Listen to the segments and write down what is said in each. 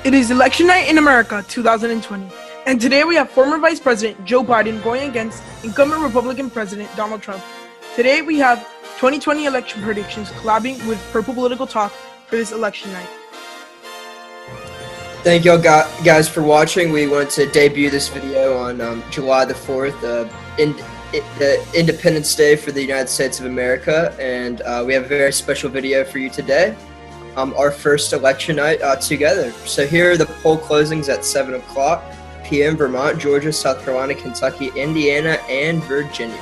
It is election night in America 2020, and today we have former Vice President Joe Biden going against incumbent Republican President Donald Trump. Today we have 2020 election predictions collabing with Purple Political Talk for this election night. Thank y'all guys for watching. We wanted to debut this video on July the 4th, the Independence Day for the United States of America, and we have a very special video for you today. Our first election night together. So here are the poll closings at 7 o'clock p.m. Vermont, Georgia, South Carolina, Kentucky, Indiana, and Virginia.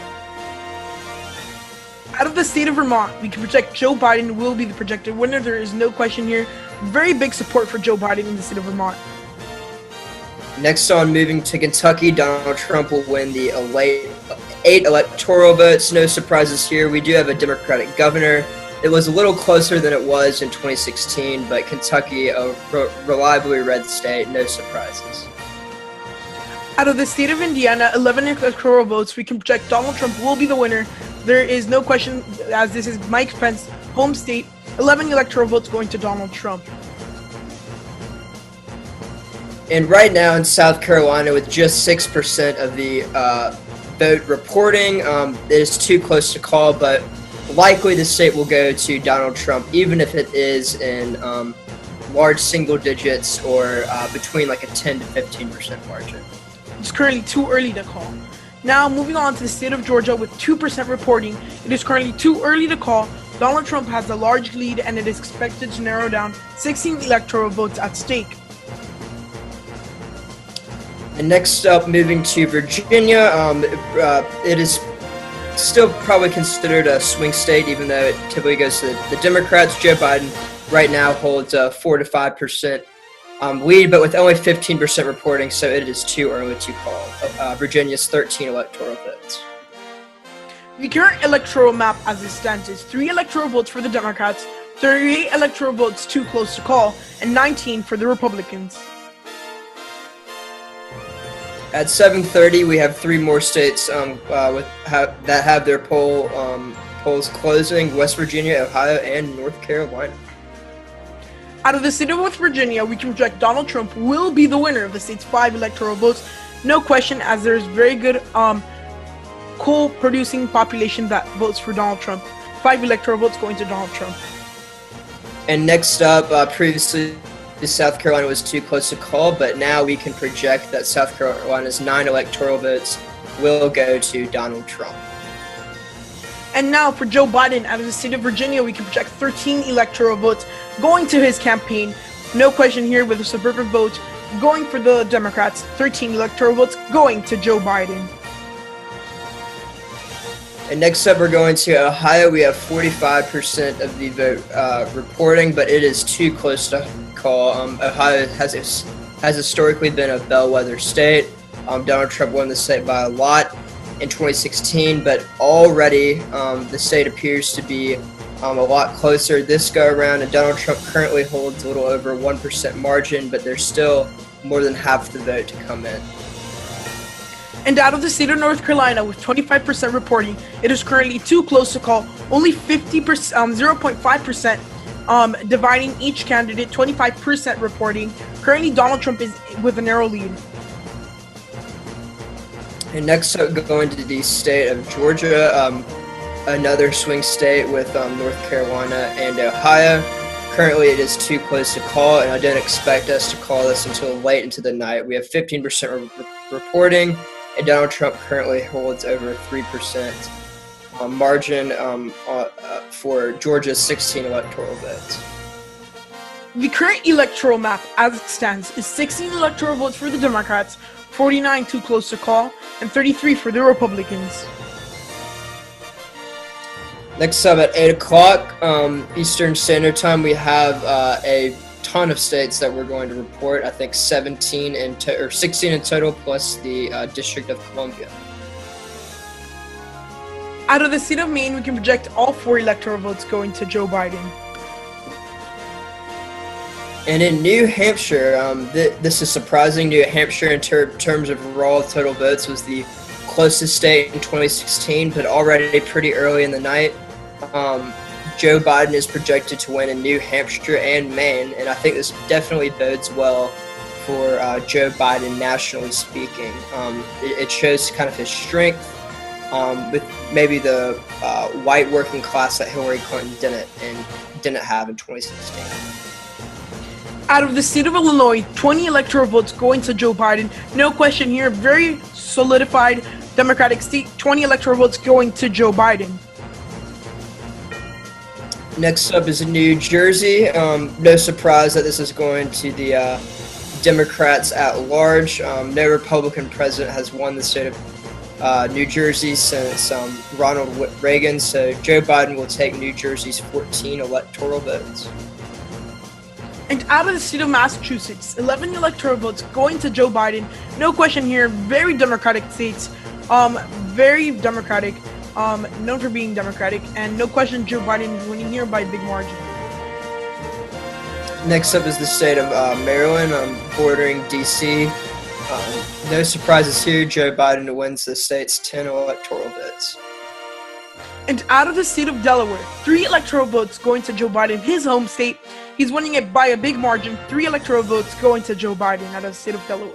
Out of the state of Vermont, we can project Joe Biden will be the projected winner. There is no question here. Very big support for Joe Biden in the state of Vermont. Next on, moving to Kentucky, Donald Trump will win the 8 electoral votes. No surprises here. We do have a Democratic governor. It was a little closer than it was in 2016, but Kentucky, a reliably red state, no surprises. Out of the state of Indiana, 11 electoral votes, we can project Donald Trump will be the winner. There is no question, as this is Mike Pence's home state, 11 electoral votes going to Donald Trump. And right now in South Carolina, with just 6% of the vote reporting, it is too close to call, but likely the state will go to Donald Trump, even if it is in large single digits or between like a 10 to 15% margin. It's currently too early to call. Now, moving on to the state of Georgia with 2% reporting, it is currently too early to call. Donald Trump has a large lead, and it is expected to narrow down 16 electoral votes at stake. And next up, moving to Virginia, it is still probably considered a swing state, even though it typically goes to the Democrats. Joe Biden right now holds a 4 to 5% lead, but with only 15% reporting, so it is too early to call. Virginia's 13 electoral votes. The current electoral map as it stands is 3 electoral votes for the Democrats, 38 electoral votes too close to call, and 19 for the Republicans. At 7:30, we have 3 more states that have their polls closing: West Virginia, Ohio, and North Carolina. Out of the state of West Virginia, we can project Donald Trump will be the winner of the state's 5 electoral votes. No question, as there's very good coal-producing population that votes for Donald Trump. 5 electoral votes going to Donald Trump. And next up, previously South Carolina was too close to call, but now we can project that South Carolina's 9 electoral votes will go to Donald Trump. And now for Joe Biden, out of the state of Virginia, we can project 13 electoral votes going to his campaign. No question here with the suburban vote going for the Democrats, 13 electoral votes going to Joe Biden. And next up, we're going to Ohio. We have 45% of the vote reporting, but it is too close to call. Ohio has historically been a bellwether state. Donald Trump won the state by a lot in 2016, but already the state appears to be a lot closer this go around, and Donald Trump currently holds a little over 1% margin, but there's still more than half the vote to come in. And out of the state of North Carolina with 25% reporting, it is currently too close to call. Only 0.5% dividing each candidate, 25% reporting. Currently, Donald Trump is with a narrow lead. And next up, going to the state of Georgia, another swing state with North Carolina and Ohio. Currently, it is too close to call, and I didn't expect us to call this until late into the night. We have 15% reporting, and Donald Trump currently holds over 3% margin for Georgia's 16 electoral votes. The current electoral map as it stands is 16 electoral votes for the Democrats, 49 too close to call, and 33 for the Republicans. Next up at 8 o'clock Eastern Standard Time, we have a ton of states that we're going to report. I think 16 in total, plus the District of Columbia. Out of the state of Maine, we can project all 4 electoral votes going to Joe Biden. And in New Hampshire, this is surprising. New Hampshire, in terms of raw total votes, was the closest state in 2016, but already pretty early in the night. Joe Biden is projected to win in New Hampshire and Maine, and I think this definitely bodes well for Joe Biden nationally speaking. It shows kind of his strength with maybe the white working class that Hillary Clinton didn't have in 2016. Out of the state of Illinois, 20 electoral votes going to Joe Biden. No question here. Very solidified Democratic state. 20 electoral votes going to Joe Biden. Next up is New Jersey. No surprise that this is going to the Democrats at large. No Republican president has won the state of New Jersey since Ronald Reagan. So Joe Biden will take New Jersey's 14 electoral votes. And out of the state of Massachusetts, 11 electoral votes going to Joe Biden. No question here. Very Democratic states. Very Democratic. Known for being Democratic. And no question Joe Biden is winning here by a big margin. Next up is the state of Maryland, bordering D.C. No surprises here. Joe Biden wins the state's 10 electoral votes. And out of the state of Delaware, 3 electoral votes going to Joe Biden, his home state. He's winning it by a big margin. 3 electoral votes going to Joe Biden out of the state of Delaware.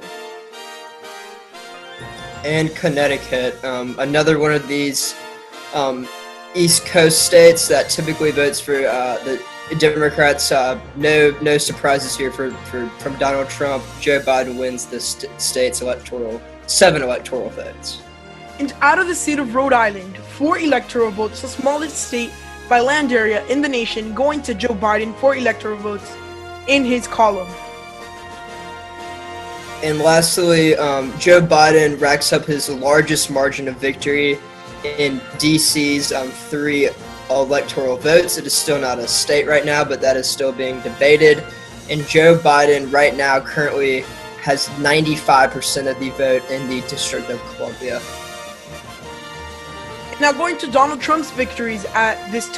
And Connecticut, another one of these East Coast states that typically votes for the Democrats. No surprises here from Donald Trump. Joe Biden wins the state's 7 electoral votes. And out of the state of Rhode Island, 4 electoral votes, the smallest state by land area in the nation, going to Joe Biden, 4 electoral votes in his column. And lastly, Joe Biden racks up his largest margin of victory in DC's 3 electoral votes. It is still not a state right now, but that is still being debated. And Joe Biden right now currently has 95% of the vote in the District of Columbia. Now going to Donald Trump's victories at this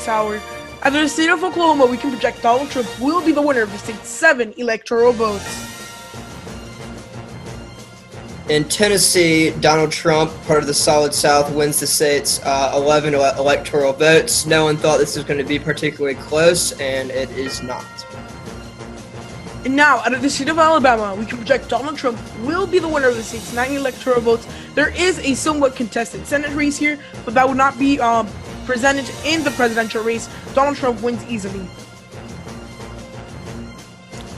hour. Out of the state of Oklahoma, we can project Donald Trump will be the winner of the state's 7 electoral votes. In Tennessee, Donald Trump, part of the Solid South, wins the state's 11 electoral votes. No one thought this was going to be particularly close, and it is not. And now, out of the state of Alabama, we can project Donald Trump will be the winner of the state's 9 electoral votes. There is a somewhat contested Senate race here, but that would not be presented in the presidential race. Donald Trump wins easily.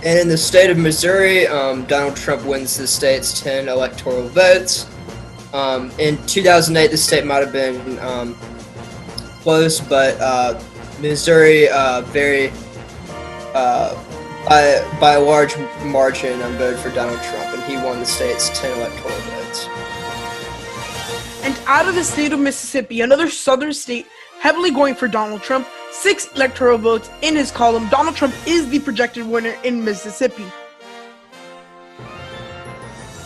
And in the state of Missouri, Donald Trump wins the state's 10 electoral votes. In 2008, the state might have been close, but Missouri by a large margin voted for Donald Trump, and he won the state's 10 electoral votes. And out of the state of Mississippi, another southern state heavily going for Donald Trump, 6 electoral votes in his column. Donald Trump is the projected winner in Mississippi.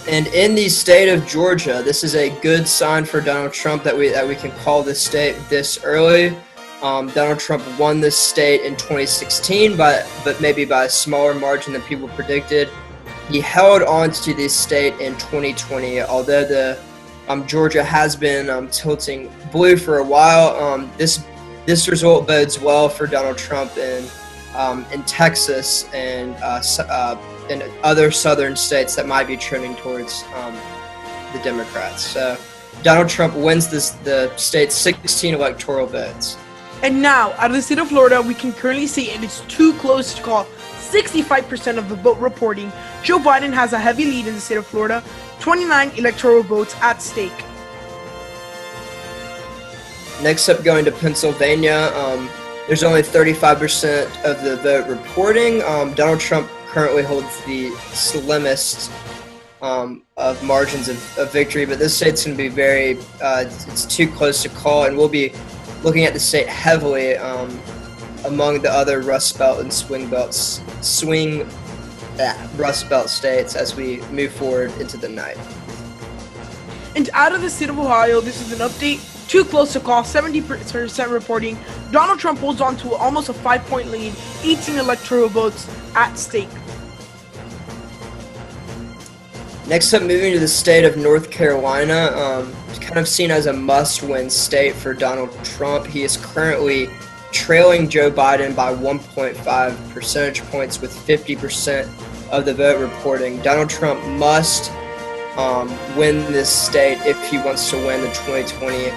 And in the state of Georgia, this is a good sign for Donald Trump that we can call this state this early. Donald Trump won this state in 2016, but maybe by a smaller margin than people predicted. He held on to this state in 2020, although the Georgia has been tilting blue for a while. This result bodes well for Donald Trump in Texas and other southern states that might be trending towards the Democrats. So Donald Trump wins the state's 16 electoral votes. And now, out of the state of Florida, we can currently see it is too close to call. 65% of the vote reporting. Joe Biden has a heavy lead in the state of Florida. 29 electoral votes at stake. Next up, going to Pennsylvania, there's only 35% of the vote reporting. Donald Trump currently holds the slimmest of margins of victory, but this state's going to be it's too close to call, and we'll be looking at the state heavily among the other Rust Belt and Rust Belt states as we move forward into the night. And out of the state of Ohio, this is an update. Too close to call, 70% reporting. Donald Trump holds on to almost a 5-point lead, 18 electoral votes at stake. Next up, moving to the state of North Carolina, kind of seen as a must-win state for Donald Trump. He is currently trailing Joe Biden by 1.5 percentage points with 50% of the vote reporting. Donald Trump must win this state if he wants to win the 2020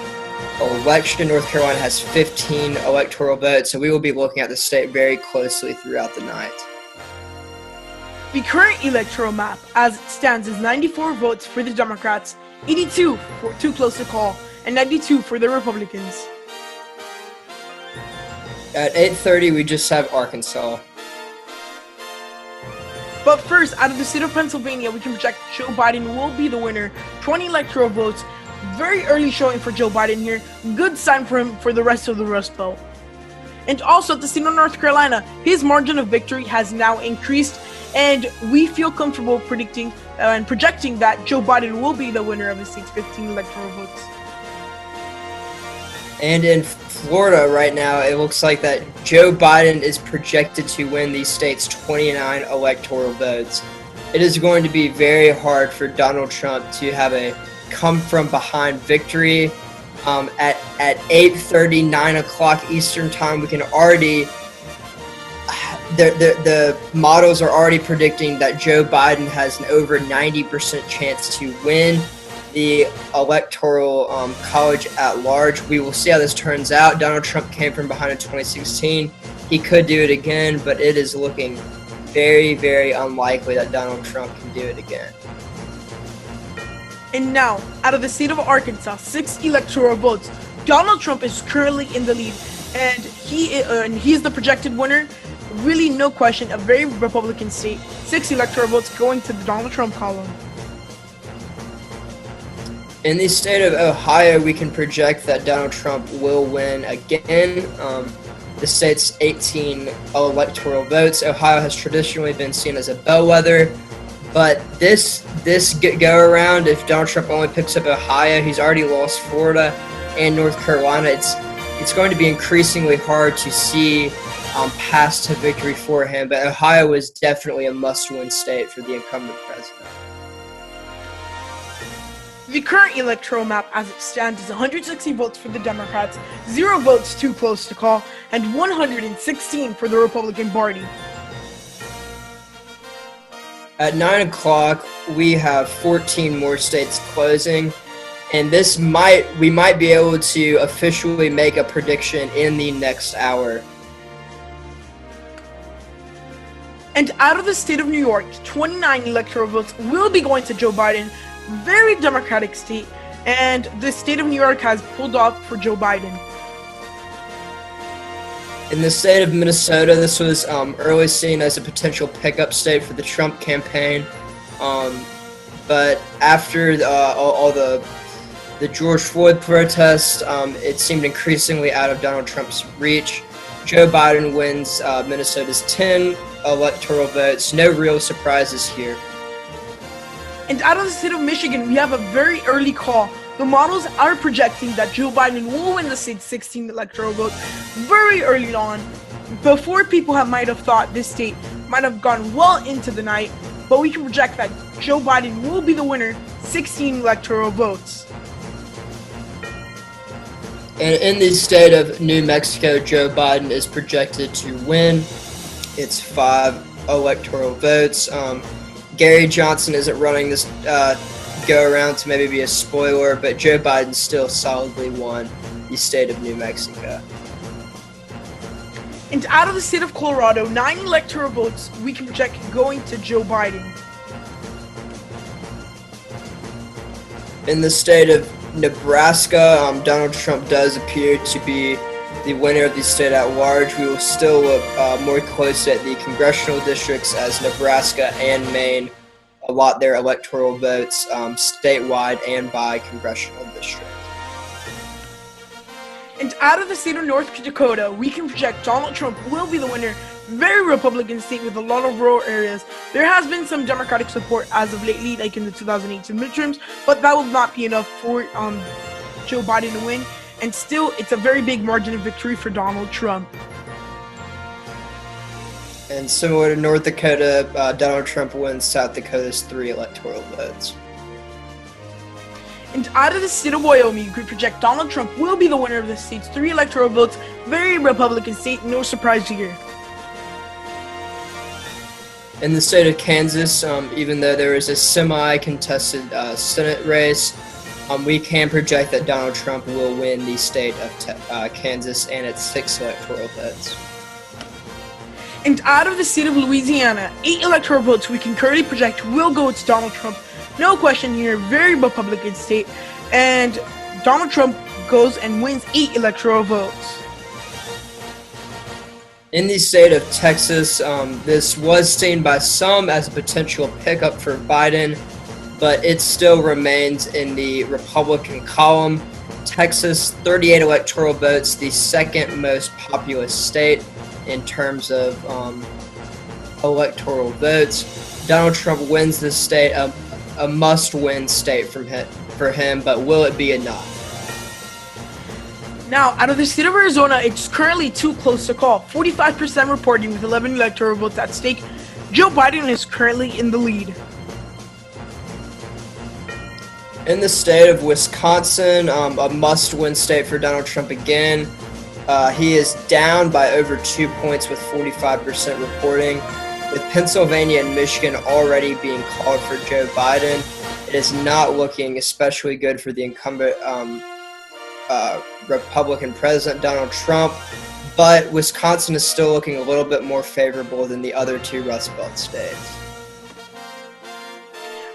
election. North Carolina has 15 electoral votes, so we will be looking at the state very closely throughout the night. The current electoral map as it stands is 94 votes for the Democrats, 82 for too close to call, and 92 for the Republicans. At 8:30, we just have Arkansas. But first, out of the state of Pennsylvania, we can project Joe Biden will be the winner. 20 electoral votes. Very early showing for Joe Biden here. Good sign for him for the rest of the Rust Belt. And also at the state of North Carolina, his margin of victory has now increased, and we feel comfortable predicting and projecting that Joe Biden will be the winner of the state's 15 electoral votes. And in Florida right now, it looks like that Joe Biden is projected to win the state's 29 electoral votes. It is going to be very hard for Donald Trump to have a come-from-behind victory. At 8:30, 9 o'clock Eastern time, we can already the models are already predicting that Joe Biden has an over 90% chance to win the electoral college at large. We will see how this turns out. Donald Trump came from behind in 2016. He could do it again, but it is looking very, very unlikely that Donald Trump can do it again. And now, out of the state of Arkansas, 6 electoral votes. Donald Trump is currently in the lead, and he's the projected winner. Really, no question, a very Republican state. 6 electoral votes going to the Donald Trump column. In the state of Ohio, we can project that Donald Trump will win again. The state's 18 electoral votes. Ohio has traditionally been seen as a bellwether, but this go around, if Donald Trump only picks up Ohio, he's already lost Florida and North Carolina. It's going to be increasingly hard to see path to victory for him, but Ohio is definitely a must-win state for the incumbent president. The current electoral map as it stands is 160 votes for the Democrats, 0 votes too close to call, and 116 for the Republican Party. At 9 o'clock, we have 14 more states closing, and we might be able to officially make a prediction in the next hour. And out of the state of New York, 29 electoral votes will be going to Joe Biden. Very Democratic state, and the state of New York has pulled off for Joe Biden. In the state of Minnesota, this was early seen as a potential pickup state for the Trump campaign, but after all the George Floyd protests, it seemed increasingly out of Donald Trump's reach. Joe Biden wins Minnesota's 10 electoral votes. No real surprises here. And out of the state of Michigan, we have a very early call. The models are projecting that Joe Biden will win the state's 16 electoral votes very early on, before people might have thought this state might have gone well into the night, but we can project that Joe Biden will be the winner, 16 electoral votes. And in the state of New Mexico, Joe Biden is projected to win. It's 5 electoral votes. Gary Johnson isn't running this go-around to maybe be a spoiler, but Joe Biden still solidly won the state of New Mexico. And out of the state of Colorado, 9 electoral votes we can project going to Joe Biden. In the state of Nebraska, Donald Trump does appear to be the winner of the state at large. We will still look more closely at the congressional districts as Nebraska and Maine allot their electoral votes statewide and by congressional district. And out of the state of North Dakota, we can project Donald Trump will be the winner. Very Republican state with a lot of rural areas. There has been some Democratic support as of lately, like in the 2018 midterms, but that will not be enough for Joe Biden to win. And still, it's a very big margin of victory for Donald Trump. And similar to North Dakota, Donald Trump wins South Dakota's 3 electoral votes. And out of the state of Wyoming, you could project Donald Trump will be the winner of the state's 3 electoral votes, very Republican state, no surprise here. In the state of Kansas, even though there is a semi-contested Senate race, we can project that Donald Trump will win the state of Kansas and its 6 electoral votes. And out of the state of Louisiana, 8 electoral votes we can currently project will go to Donald Trump. No question here, very Republican state. And Donald Trump goes and wins 8 electoral votes. In the state of Texas, this was seen by some as a potential pickup for Biden, but it still remains in the Republican column. Texas, 38 electoral votes, the second most populous state in terms of electoral votes. Donald Trump wins this state, a must-win state for him, but will it be enough? Now, out of the state of Arizona, it's currently too close to call. 45% reporting with 11 electoral votes at stake. Joe Biden is currently in the lead. In the state of Wisconsin, a must-win state for Donald Trump again. He is down by over 2 points with 45% reporting. With Pennsylvania and Michigan already being called for Joe Biden, it is not looking especially good for the incumbent Republican President Donald Trump, but Wisconsin is still looking a little bit more favorable than the other 2 Rust Belt states.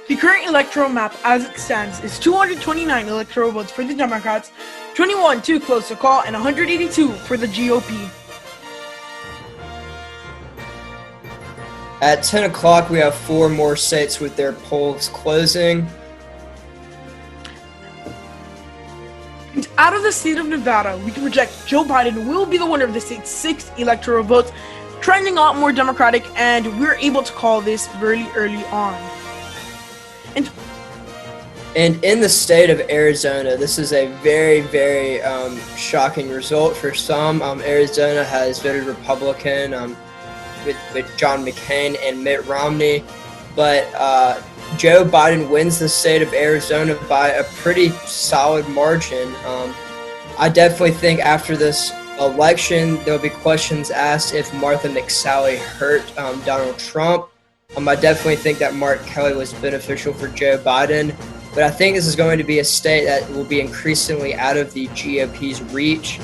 The current electoral map as it stands is 229 electoral votes for the Democrats, 21 too close to call, and 182 for the GOP. At 10 o'clock, we have 4 more states with their polls closing. And out of the state of Nevada, we can project Joe Biden will be the winner of the state's 6 electoral votes, trending a lot more Democratic, and we're able to call this very early on. And in the state of Arizona, this is a very, very shocking result for some. Arizona has voted Republican with John McCain and Mitt Romney, but Joe Biden wins the state of Arizona by a pretty solid margin. I definitely think after this election, there'll be questions asked if Martha McSally hurt Donald Trump. I definitely think that Mark Kelly was beneficial for Joe Biden, but I think this is going to be a state that will be increasingly out of the GOP's reach,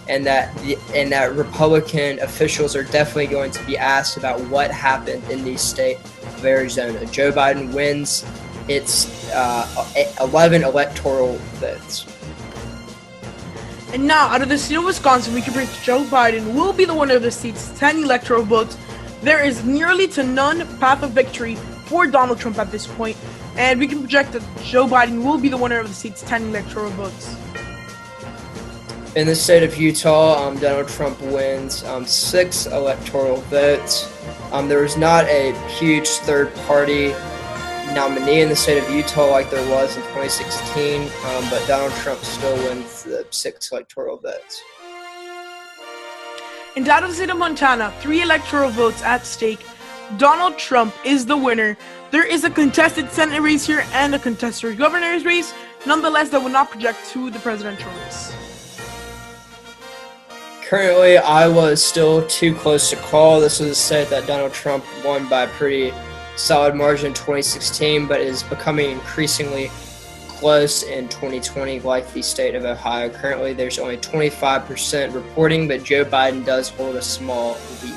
and that Republican officials are definitely going to be asked about what happened in the state of Arizona. Joe Biden wins its 11 electoral votes. And now, out of the state of Wisconsin, we can predict Joe Biden will be the winner of the state's 10 electoral votes. There is nearly to none path of victory for Donald Trump at this point, and we can project that Joe Biden will be the winner of the state's 10 electoral votes. In the state of Utah, Donald Trump wins 6 electoral votes. There was not a huge third-party nominee in the state of Utah like there was in 2016, but Donald Trump still wins the 6 electoral votes. And out of the state of Montana, 3 electoral votes at stake. Donald Trump is the winner. There is a contested Senate race here and a contested governor's race. Nonetheless, that will not project to the presidential race. Currently, Iowa is still too close to call. This was a state that Donald Trump won by a pretty solid margin in 2016, but is becoming increasingly close in 2020, like the state of Ohio. Currently, there's only 25% reporting, but Joe Biden does hold a small lead.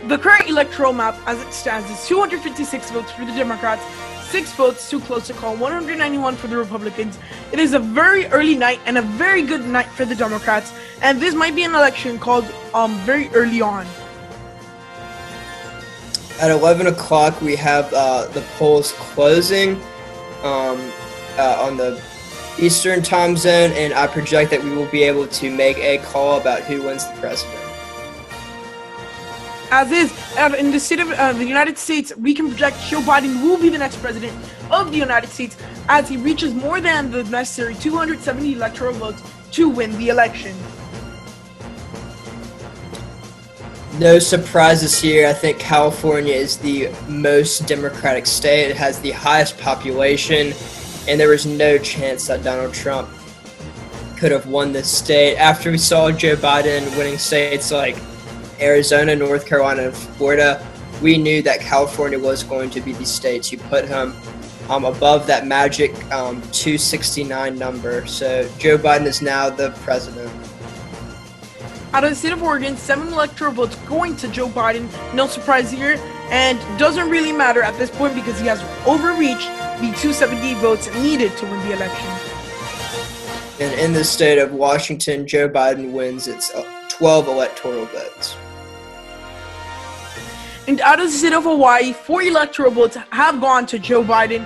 The current electoral map as it stands is 256 votes for the Democrats, 6 votes too close to call, 191 for the Republicans. It is a very early night and a very good night for the Democrats, and this might be an election called very early on. At 11 o'clock, we have the polls closing on the Eastern time zone, and I project that we will be able to make a call about who wins the president. As is, in the state of the United States, we can project Joe Biden will be the next president of the United States as he reaches more than the necessary 270 electoral votes to win the election. No surprises here. I think California is the most Democratic state. It has the highest population, and there is no chance that Donald Trump could have won this state. After we saw Joe Biden winning states like Arizona, North Carolina, and Florida, we knew that California was going to be the state to put him above that magic 269 number. So Joe Biden is now the president. Out of the state of Oregon, 7 electoral votes going to Joe Biden. No surprise here, and doesn't really matter at this point because he has overreached the 270 votes needed to win the election. And in the state of Washington, Joe Biden wins its 12 electoral votes. And out of the state of Hawaii, 4 electoral votes have gone to Joe Biden.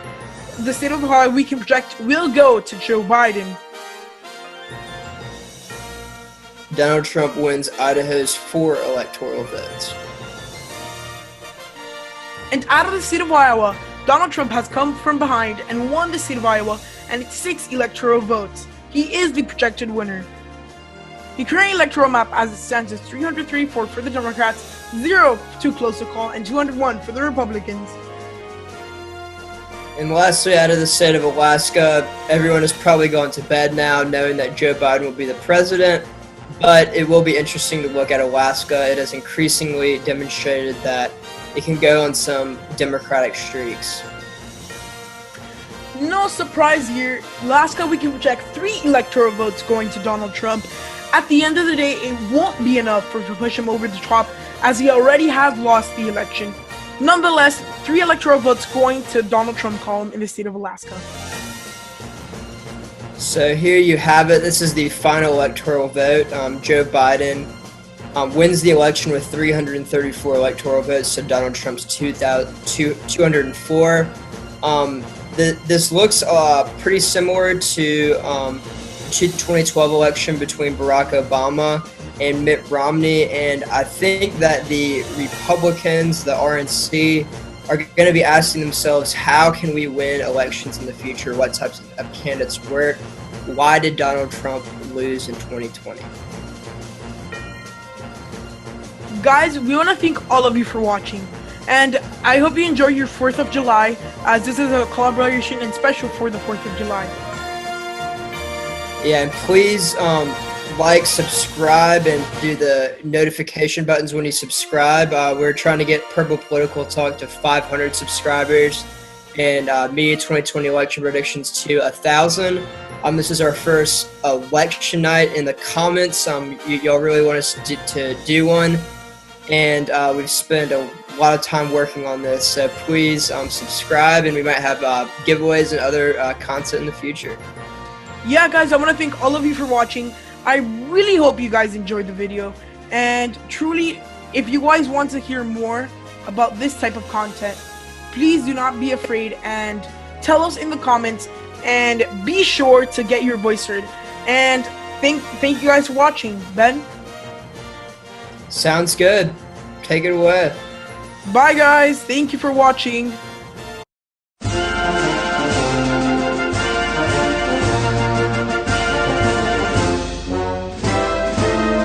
The state of Hawaii, we can project, will go to Joe Biden. Donald Trump wins Idaho's 4 electoral votes. And out of the state of Iowa, Donald Trump has come from behind and won the state of Iowa and its 6 electoral votes. He is the projected winner. The current electoral map as it stands is 334 for the Democrats, 0 too close to call, and 201 for the Republicans. And lastly, out of the state of Alaska, everyone is probably going to bed now knowing that Joe Biden will be the president. But it will be interesting to look at Alaska. It has increasingly demonstrated that it can go on some Democratic streaks. No surprise here, Alaska we can project 3 electoral votes going to Donald Trump. At the end of the day, it won't be enough to push him over the top as he already has lost the election. Nonetheless, 3 electoral votes going to Donald Trump column in the state of Alaska. So here you have it. This is the final electoral vote. Joe Biden wins the election with 334 electoral votes to Donald Trump's 204. This looks pretty similar to the 2012 election between Barack Obama and Mitt Romney, and I think that the Republicans, the RNC, are going to be asking themselves, how can we win elections in the future? What types of candidates work? Why did Donald Trump lose in 2020? Guys, we want to thank all of you for watching. And I hope you enjoy your 4th of July, as this is a collaboration and special for the 4th of July. Yeah, and please like, subscribe, and do the notification buttons when you subscribe. We're trying to get Purple Political Talk to 500 subscribers, and Media 2020 election predictions to 1,000. This is our first election night. In the comments, y'all really want us to do one, and we've spent a lot of time working on this, so please subscribe, and we might have giveaways and other content in the future. Yeah, guys, I want to thank all of you for watching. I really hope you guys enjoyed the video, and truly, if you guys want to hear more about this type of content, please do not be afraid and tell us in the comments, and be sure to get your voice heard. And thank you guys for watching. Ben? Sounds good. Take it away. Bye guys, thank you for watching.